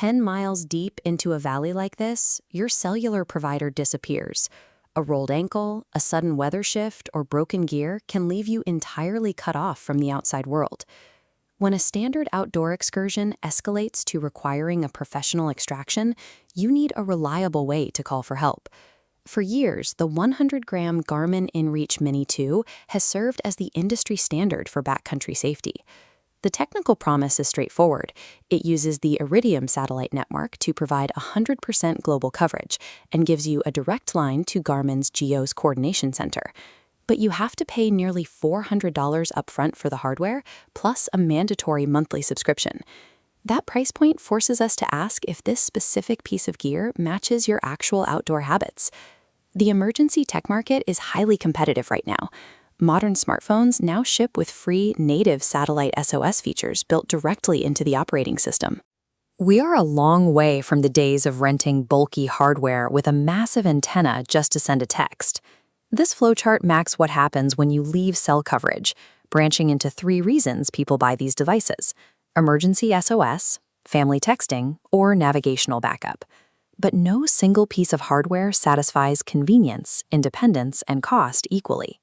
10 miles deep into a valley like this, your cellular provider disappears. A rolled ankle, a sudden weather shift, or broken gear can leave you entirely cut off from the outside world. When a standard outdoor excursion escalates to requiring a professional extraction, you need a reliable way to call for help. For years, the 100-gram Garmin inReach Mini 2 has served as the industry standard for backcountry safety. The technical promise is straightforward. It uses the Iridium satellite network to provide 100% global coverage and gives you a direct line to Garmin's GEOS coordination center. But you have to pay nearly $400 upfront for the hardware, plus a mandatory monthly subscription. That price point forces us to ask if this specific piece of gear matches your actual outdoor habits. The emergency tech market is highly competitive right now. Modern smartphones now ship with free native satellite SOS features built directly into the operating system. We are a long way from the days of renting bulky hardware with a massive antenna just to send a text. This flowchart maps what happens when you leave cell coverage, branching into 3 reasons people buy these devices: emergency SOS, family texting, or navigational backup. But no single piece of hardware satisfies convenience, independence, and cost equally.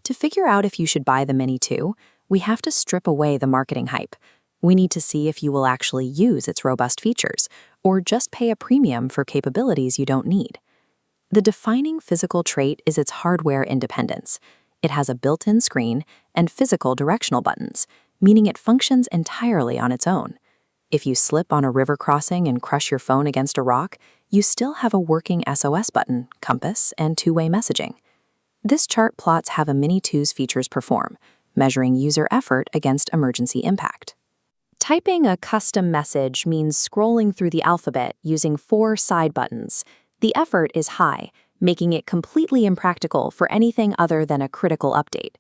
To figure out if you should buy the Mini 2, we have to strip away the marketing hype. We need to see if you will actually use its robust features, or just pay a premium for capabilities you don't need. The defining physical trait is its hardware independence. It has a built-in screen and physical directional buttons, meaning it functions entirely on its own. If you slip on a river crossing and crush your phone against a rock, you still have a working SOS button, compass, and two-way messaging. This chart plots how a Mini 2's features perform, measuring user effort against emergency impact. Typing a custom message means scrolling through the alphabet using 4 side buttons. The effort is high, making it completely impractical for anything other than a critical update.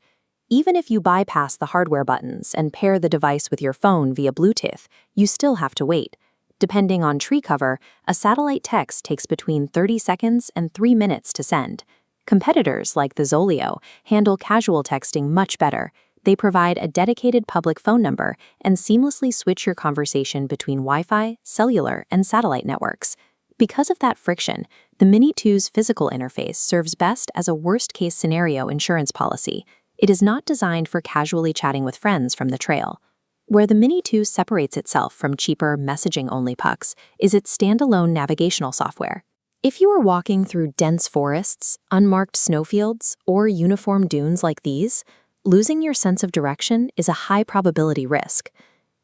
Even if you bypass the hardware buttons and pair the device with your phone via Bluetooth, you still have to wait. Depending on tree cover, a satellite text takes between 30 seconds and 3 minutes to send. Competitors like the Zoleo handle casual texting much better. They provide a dedicated public phone number and seamlessly switch your conversation between Wi-Fi, cellular, and satellite networks. Because of that friction, the Mini 2's physical interface serves best as a worst-case scenario insurance policy. It is not designed for casually chatting with friends from the trail. Where the Mini 2 separates itself from cheaper messaging-only pucks is its standalone navigational software. If you are walking through dense forests, unmarked snowfields, or uniform dunes like these, losing your sense of direction is a high-probability risk.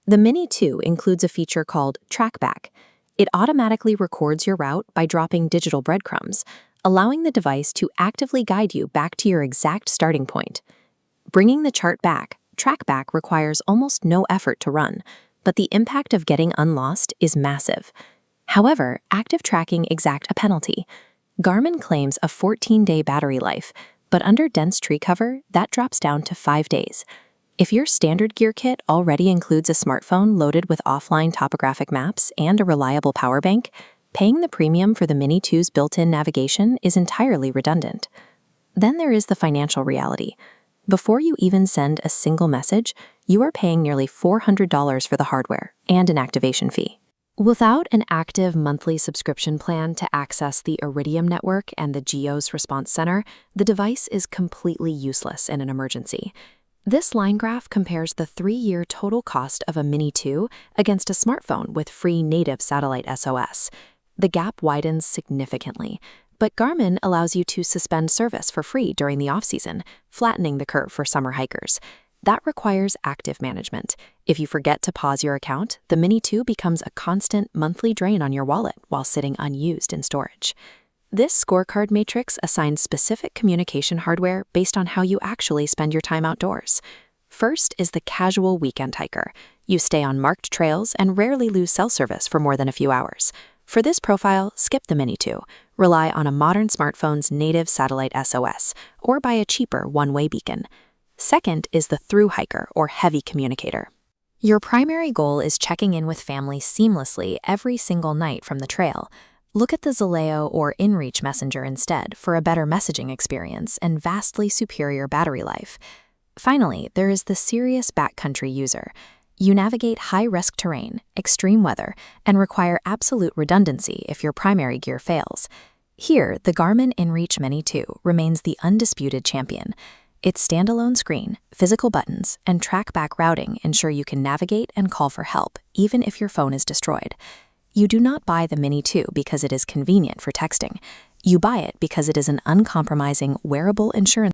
The Mini 2 includes a feature called TrackBack. It automatically records your route by dropping digital breadcrumbs, allowing the device to actively guide you back to your exact starting point. Bringing the chart back, TrackBack requires almost no effort to run, but the impact of getting unlost is massive. However, active tracking exacts a penalty. Garmin claims a 14-day battery life, but under dense tree cover, that drops down to 5 days. If your standard gear kit already includes a smartphone loaded with offline topographic maps and a reliable power bank, paying the premium for the Mini 2's built-in navigation is entirely redundant. Then there is the financial reality. Before you even send a single message, you are paying nearly $400 for the hardware and an activation fee. Without an active monthly subscription plan to access the Iridium network and the GEOS response center, the device is completely useless in an emergency. This line graph compares the 3-year total cost of a Mini 2 against a smartphone with free native satellite SOS. The gap widens significantly, but Garmin allows you to suspend service for free during the off-season, flattening the curve for summer hikers. That requires active management. If you forget to pause your account, the Mini 2 becomes a constant monthly drain on your wallet while sitting unused in storage. This scorecard matrix assigns specific communication hardware based on how you actually spend your time outdoors. First is the casual weekend hiker. You stay on marked trails and rarely lose cell service for more than a few hours. For this profile, skip the Mini 2. Rely on a modern smartphone's native satellite SOS, or buy a cheaper one-way beacon. Second is the through hiker or heavy communicator. Your primary goal is checking in with family seamlessly every single night from the trail. Look at the Zoleo or inReach Messenger instead for a better messaging experience and vastly superior battery life. Finally, there is the serious backcountry user. You navigate high-risk terrain, extreme weather, and require absolute redundancy if your primary gear fails. Here, the Garmin inReach Mini 2 remains the undisputed champion. Its standalone screen, physical buttons, and track-back routing ensure you can navigate and call for help, even if your phone is destroyed. You do not buy the Mini 2 because it is convenient for texting. You buy it because it is an uncompromising wearable insurance